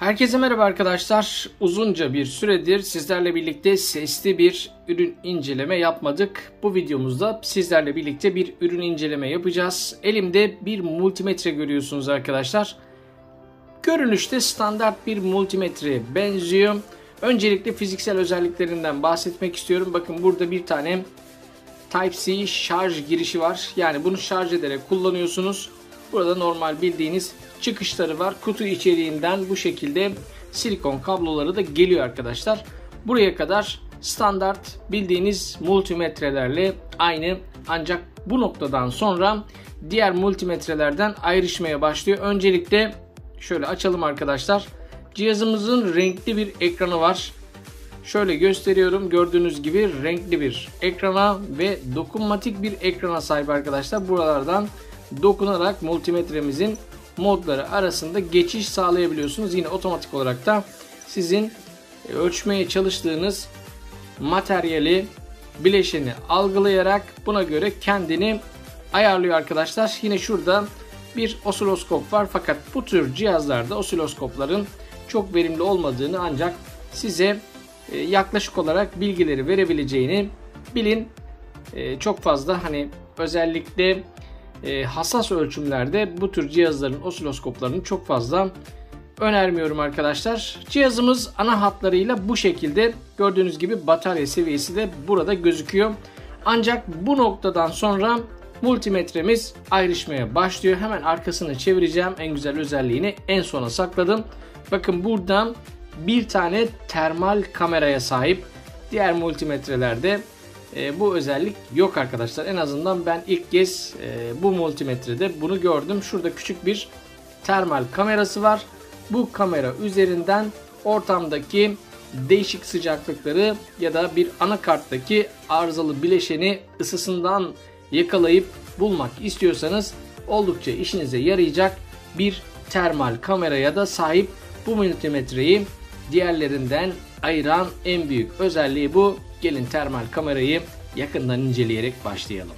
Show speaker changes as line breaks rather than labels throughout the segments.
Herkese merhaba arkadaşlar. Uzunca bir süredir sizlerle birlikte sesli bir ürün inceleme yapmadık. Bu videomuzda sizlerle birlikte bir ürün inceleme yapacağız. Elimde bir multimetre görüyorsunuz arkadaşlar. Görünüşte standart bir multimetreye benziyor. Öncelikle fiziksel özelliklerinden bahsetmek istiyorum. Bakın burada bir tane Type-C şarj girişi var. Yani bunu şarj ederek kullanıyorsunuz. Burada normal bildiğiniz çıkışları var. Kutu içeriğinden bu şekilde silikon kabloları da geliyor arkadaşlar. Buraya kadar standart bildiğiniz multimetrelerle aynı, ancak bu noktadan sonra diğer multimetrelerden ayrışmaya başlıyor. Öncelikle şöyle açalım arkadaşlar. Cihazımızın renkli bir ekranı var. Şöyle gösteriyorum. Gördüğünüz gibi renkli bir ekrana ve dokunmatik bir ekrana sahip arkadaşlar. Buralardan dokunarak multimetremizin modları arasında geçiş sağlayabiliyorsunuz. Yine otomatik olarak da sizin ölçmeye çalıştığınız materyali, bileşeni algılayarak buna göre kendini ayarlıyor arkadaşlar. Yine şurada bir osiloskop var, fakat bu tür cihazlarda osiloskopların çok verimli olmadığını, ancak size yaklaşık olarak bilgileri verebileceğini bilin. Çok fazla özellikle hassas ölçümlerde bu tür cihazların osiloskoplarını çok fazla önermiyorum arkadaşlar. Cihazımız ana hatlarıyla bu şekilde, gördüğünüz gibi batarya seviyesi de burada gözüküyor. Ancak bu noktadan sonra multimetremiz ayrışmaya başlıyor. Hemen arkasını çevireceğim. En güzel özelliğini en sona sakladım. Bakın buradan bir tane termal kameraya sahip. Diğer multimetrelerde bu özellik yok arkadaşlar. En azından ben ilk kez bu multimetrede bunu gördüm. Şurada küçük bir termal kamerası var. Bu kamera üzerinden ortamdaki değişik sıcaklıkları ya da bir anakarttaki arızalı bileşeni ısısından yakalayıp bulmak istiyorsanız oldukça işinize yarayacak bir termal kameraya da sahip. Bu multimetreyi diğerlerinden ayıran en büyük özelliği bu. Gelin termal kamerayı yakından inceleyerek başlayalım.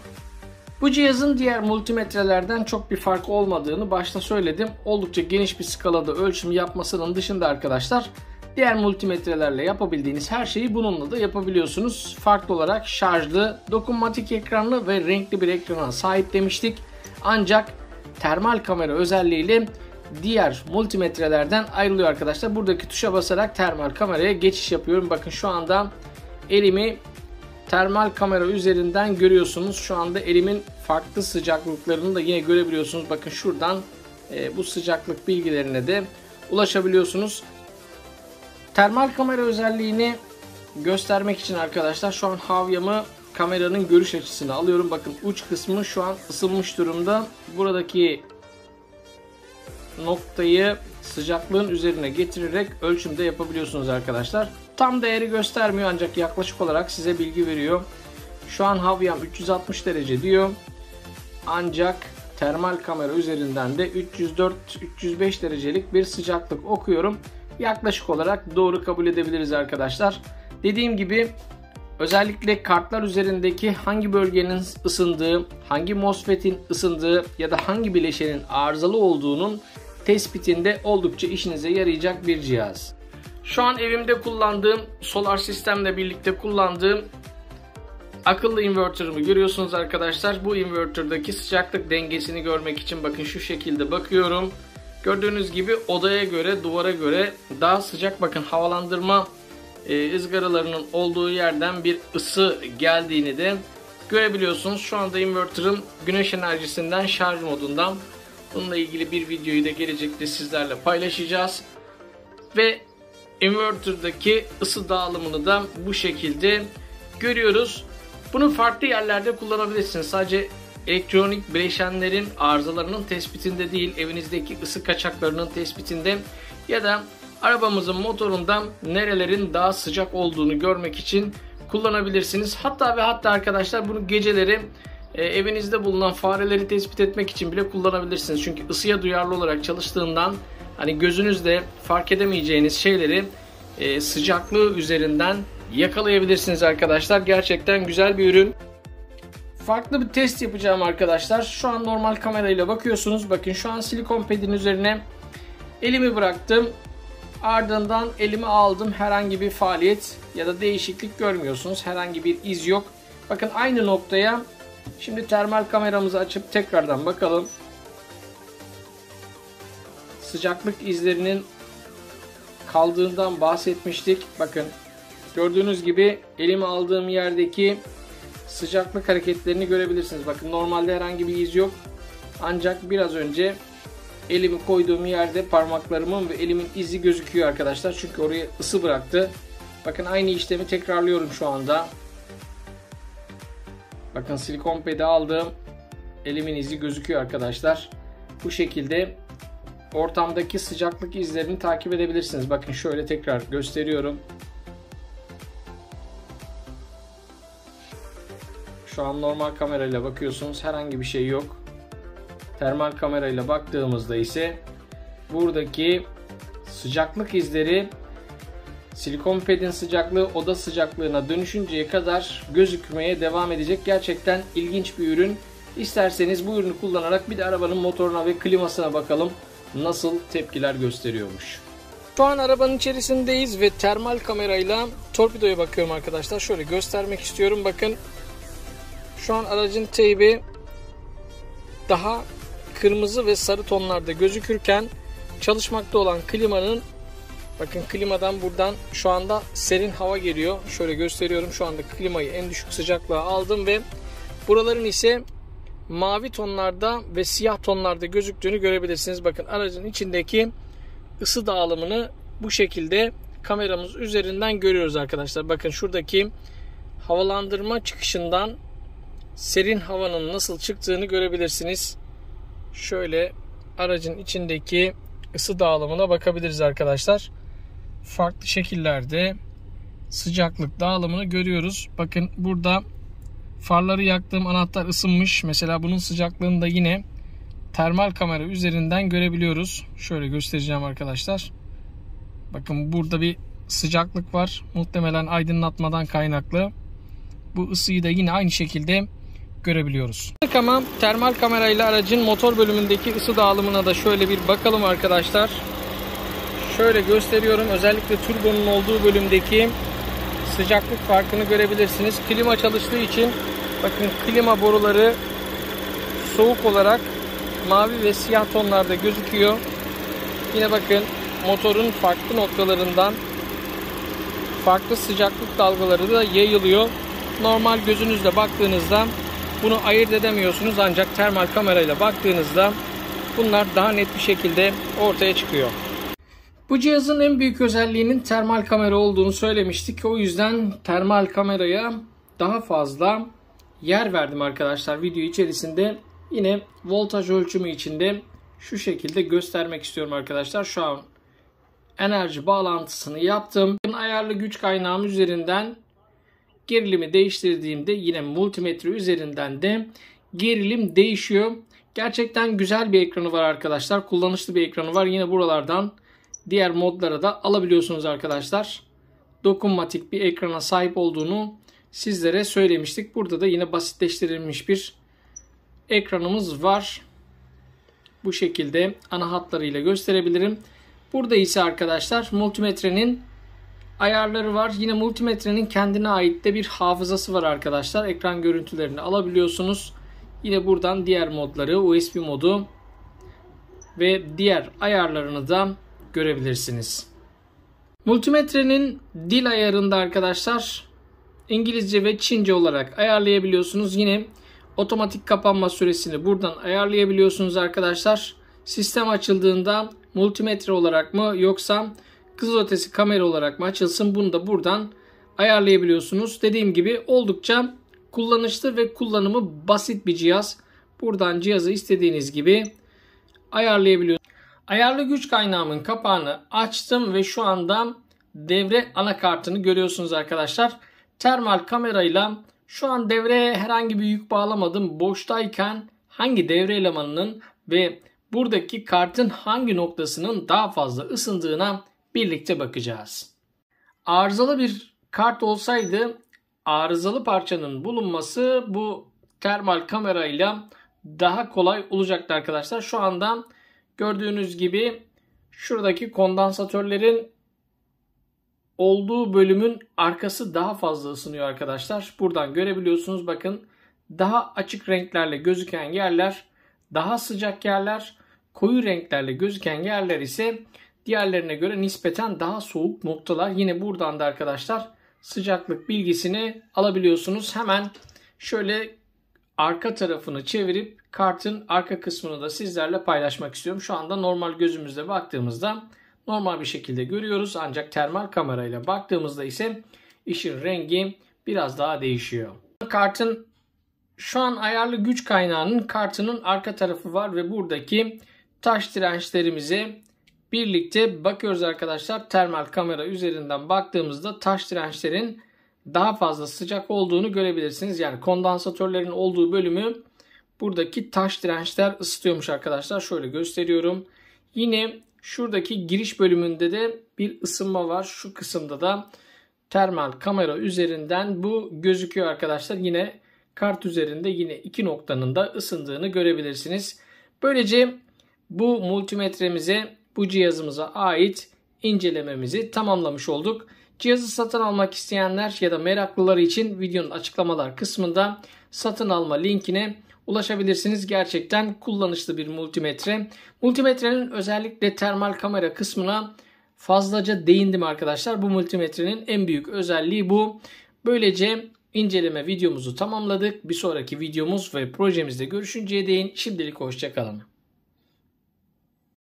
Bu cihazın diğer multimetrelerden çok bir farkı olmadığını başta söyledim. Oldukça geniş bir skalada ölçüm yapmasının dışında arkadaşlar, diğer multimetrelerle yapabildiğiniz her şeyi bununla da yapabiliyorsunuz. Farklı olarak şarjlı, dokunmatik ekranlı ve renkli bir ekrana sahip demiştik. Ancak termal kamera özelliğiyle diğer multimetrelerden ayrılıyor arkadaşlar. Buradaki tuşa basarak termal kameraya geçiş yapıyorum. Bakın şu anda elimi termal kamera üzerinden görüyorsunuz. Şu anda elimin farklı sıcaklıklarını da yine görebiliyorsunuz. Bakın şuradan bu sıcaklık bilgilerine de ulaşabiliyorsunuz. Termal kamera özelliğini göstermek için arkadaşlar şu an havyamı kameranın görüş açısına alıyorum. Bakın uç kısmı şu an ısınmış durumda. Buradaki noktayı sıcaklığın üzerine getirerek ölçümde yapabiliyorsunuz arkadaşlar. Tam değeri göstermiyor, ancak yaklaşık olarak size bilgi veriyor. Şu an havyam 360 derece diyor. Ancak termal kamera üzerinden de 304-305 derecelik bir sıcaklık okuyorum. Yaklaşık olarak doğru kabul edebiliriz arkadaşlar. Dediğim gibi özellikle kartlar üzerindeki hangi bölgenin ısındığı, hangi MOSFET'in ısındığı ya da hangi bileşenin arızalı olduğunun tespitinde oldukça işinize yarayacak bir cihaz. Şu an evimde kullandığım, solar sistemle birlikte kullandığım akıllı inverter'ımı görüyorsunuz arkadaşlar. Bu inverter'daki sıcaklık dengesini görmek için bakın şu şekilde bakıyorum. Gördüğünüz gibi odaya göre, duvara göre daha sıcak. Bakın havalandırma ızgaralarının olduğu yerden bir ısı geldiğini de görebiliyorsunuz. Şu anda inverter'ım güneş enerjisinden şarj modundan. Bununla ilgili bir videoyu da gelecekte sizlerle paylaşacağız. Ve inverter'daki ısı dağılımını da bu şekilde görüyoruz. Bunu farklı yerlerde kullanabilirsiniz. Sadece elektronik bileşenlerin arızalarının tespitinde değil, evinizdeki ısı kaçaklarının tespitinde ya da arabamızın motorundan nerelerin daha sıcak olduğunu görmek için kullanabilirsiniz. Hatta ve hatta arkadaşlar bunu geceleri evinizde bulunan fareleri tespit etmek için bile kullanabilirsiniz. Çünkü ısıya duyarlı olarak çalıştığından gözünüzle fark edemeyeceğiniz şeyleri sıcaklığı üzerinden yakalayabilirsiniz arkadaşlar. Gerçekten güzel bir ürün. Farklı bir test yapacağım arkadaşlar. Şu an normal kamerayla bakıyorsunuz. Bakın şu an silikon pedin üzerine elimi bıraktım. Ardından elime aldım. Herhangi bir faaliyet ya da değişiklik görmüyorsunuz. Herhangi bir iz yok. Bakın aynı noktaya şimdi termal kameramızı açıp tekrardan bakalım. Sıcaklık izlerinin kaldığından bahsetmiştik. Bakın gördüğünüz gibi elime aldığım yerdeki sıcaklık hareketlerini görebilirsiniz. Bakın normalde herhangi bir iz yok. Ancak biraz önce elimi koyduğum yerde parmaklarımın ve elimin izi gözüküyor arkadaşlar. Çünkü oraya ısı bıraktı. Bakın aynı işlemi tekrarlıyorum şu anda. Bakın silikon pedi aldım. Elimin izi gözüküyor arkadaşlar. Bu şekilde ortamdaki sıcaklık izlerini takip edebilirsiniz. Bakın şöyle tekrar gösteriyorum. Şu an normal kamerayla bakıyorsunuz. Herhangi bir şey yok. Termal kamerayla baktığımızda ise buradaki sıcaklık izleri silikon pedin sıcaklığı oda sıcaklığına dönüşünceye kadar gözükmeye devam edecek. Gerçekten ilginç bir ürün. İsterseniz bu ürünü kullanarak bir de arabanın motoruna ve klimasına bakalım nasıl tepkiler gösteriyormuş. Şu an arabanın içerisindeyiz ve termal kamerayla torpidoya bakıyorum arkadaşlar. Şöyle göstermek istiyorum. Bakın şu an aracın teybi daha kırmızı ve sarı tonlarda gözükürken çalışmakta olan klimanın, bakın klimadan buradan şu anda serin hava geliyor. Şöyle gösteriyorum. Şu anda klimayı en düşük sıcaklığa aldım ve buraların ise mavi tonlarda ve siyah tonlarda gözüktüğünü görebilirsiniz. Bakın aracın içindeki ısı dağılımını bu şekilde kameramız üzerinden görüyoruz arkadaşlar. Bakın şuradaki havalandırma çıkışından serin havanın nasıl çıktığını görebilirsiniz. Şöyle aracın içindeki ısı dağılımına bakabiliriz arkadaşlar. Farklı şekillerde sıcaklık dağılımını görüyoruz. Bakın burada farları yaktığım anahtar ısınmış. Mesela bunun sıcaklığını da yine termal kamera üzerinden görebiliyoruz. Şöyle göstereceğim arkadaşlar. Bakın burada bir sıcaklık var. Muhtemelen aydınlatmadan kaynaklı. Bu ısıyı da yine aynı şekilde görebiliyoruz. Ama termal kamerayla aracın motor bölümündeki ısı dağılımına da şöyle bir bakalım arkadaşlar. Şöyle gösteriyorum. Özellikle turbonun olduğu bölümdeki sıcaklık farkını görebilirsiniz. Klima çalıştığı için bakın klima boruları soğuk olarak mavi ve siyah tonlarda gözüküyor. Yine bakın motorun farklı noktalarından farklı sıcaklık dalgaları da yayılıyor. Normal gözünüzle baktığınızda bunu ayırt edemiyorsunuz, ancak termal kamerayla baktığınızda bunlar daha net bir şekilde ortaya çıkıyor. Bu cihazın en büyük özelliğinin termal kamera olduğunu söylemiştik. O yüzden termal kameraya daha fazla yer verdim arkadaşlar video içerisinde. Yine voltaj ölçümü içinde şu şekilde göstermek istiyorum arkadaşlar. Şu an enerji bağlantısını yaptım. Ayarlı güç kaynağım üzerinden gerilimi değiştirdiğimde yine multimetre üzerinden de gerilim değişiyor. Gerçekten güzel bir ekranı var arkadaşlar. Kullanışlı bir ekranı var. Yine buralardan diğer modlara da alabiliyorsunuz arkadaşlar. Dokunmatik bir ekrana sahip olduğunu sizlere söylemiştik. Burada da yine basitleştirilmiş bir ekranımız var. Bu şekilde ana hatlarıyla gösterebilirim. Burada ise arkadaşlar multimetrenin ayarları var. Yine multimetrenin kendine ait de bir hafızası var arkadaşlar. Ekran görüntülerini alabiliyorsunuz. Yine buradan diğer modları, USB modu ve diğer ayarlarını da görebilirsiniz. Multimetrenin dil ayarında arkadaşlar İngilizce ve Çince olarak ayarlayabiliyorsunuz. Yine otomatik kapanma süresini buradan ayarlayabiliyorsunuz arkadaşlar. Sistem açıldığında multimetre olarak mı yoksa kızılötesi kamera olarak mı açılsın, bunu da buradan ayarlayabiliyorsunuz. Dediğim gibi oldukça kullanışlı ve kullanımı basit bir cihaz. Buradan cihazı istediğiniz gibi ayarlayabiliyorsunuz. Ayarlı güç kaynağımın kapağını açtım ve şu anda devre anakartını görüyorsunuz arkadaşlar. Termal kamerayla şu an devreye herhangi bir yük bağlamadım. Boştayken hangi devre elemanının ve buradaki kartın hangi noktasının daha fazla ısındığına birlikte bakacağız. Arızalı bir kart olsaydı arızalı parçanın bulunması bu termal kamerayla daha kolay olacaktı arkadaşlar. Şu anda gördüğünüz gibi Şuradaki kondansatörlerin olduğu bölümün arkası daha fazla ısınıyor arkadaşlar. Buradan görebiliyorsunuz, bakın. Daha açık renklerle gözüken yerler daha sıcak yerler. Koyu renklerle gözüken yerler ise diğerlerine göre nispeten daha soğuk noktalar. Yine buradan da arkadaşlar sıcaklık bilgisini alabiliyorsunuz. Hemen şöyle arka tarafını çevirip kartın arka kısmını da sizlerle paylaşmak istiyorum. Şu anda normal gözümüzle baktığımızda normal bir şekilde görüyoruz. Ancak termal kamerayla baktığımızda ise işin rengi biraz daha değişiyor. Kartın şu an ayarlı güç kaynağının kartının arka tarafı var ve buradaki taş dirençlerimize birlikte bakıyoruz arkadaşlar. Termal kamera üzerinden baktığımızda taş dirençlerin daha fazla sıcak olduğunu görebilirsiniz. Yani kondansatörlerin olduğu bölümü buradaki taş dirençler ısıtıyormuş arkadaşlar. Şöyle gösteriyorum. Yine şuradaki giriş bölümünde de bir ısınma var. Şu kısımda da termal kamera üzerinden bu gözüküyor arkadaşlar. Yine kart üzerinde yine iki noktanın da ısındığını görebilirsiniz. Böylece bu multimetremize, bu cihazımıza ait incelememizi tamamlamış olduk. Cihazı satın almak isteyenler ya da meraklıları için videonun açıklamalar kısmında satın alma linkine ulaşabilirsiniz. Gerçekten kullanışlı bir multimetre. Multimetrenin özellikle termal kamera kısmına fazlaca değindim arkadaşlar. Bu multimetrenin en büyük özelliği bu. Böylece inceleme videomuzu tamamladık. Bir sonraki videomuz ve projemizde görüşünceye değin. Şimdilik hoşça kalın.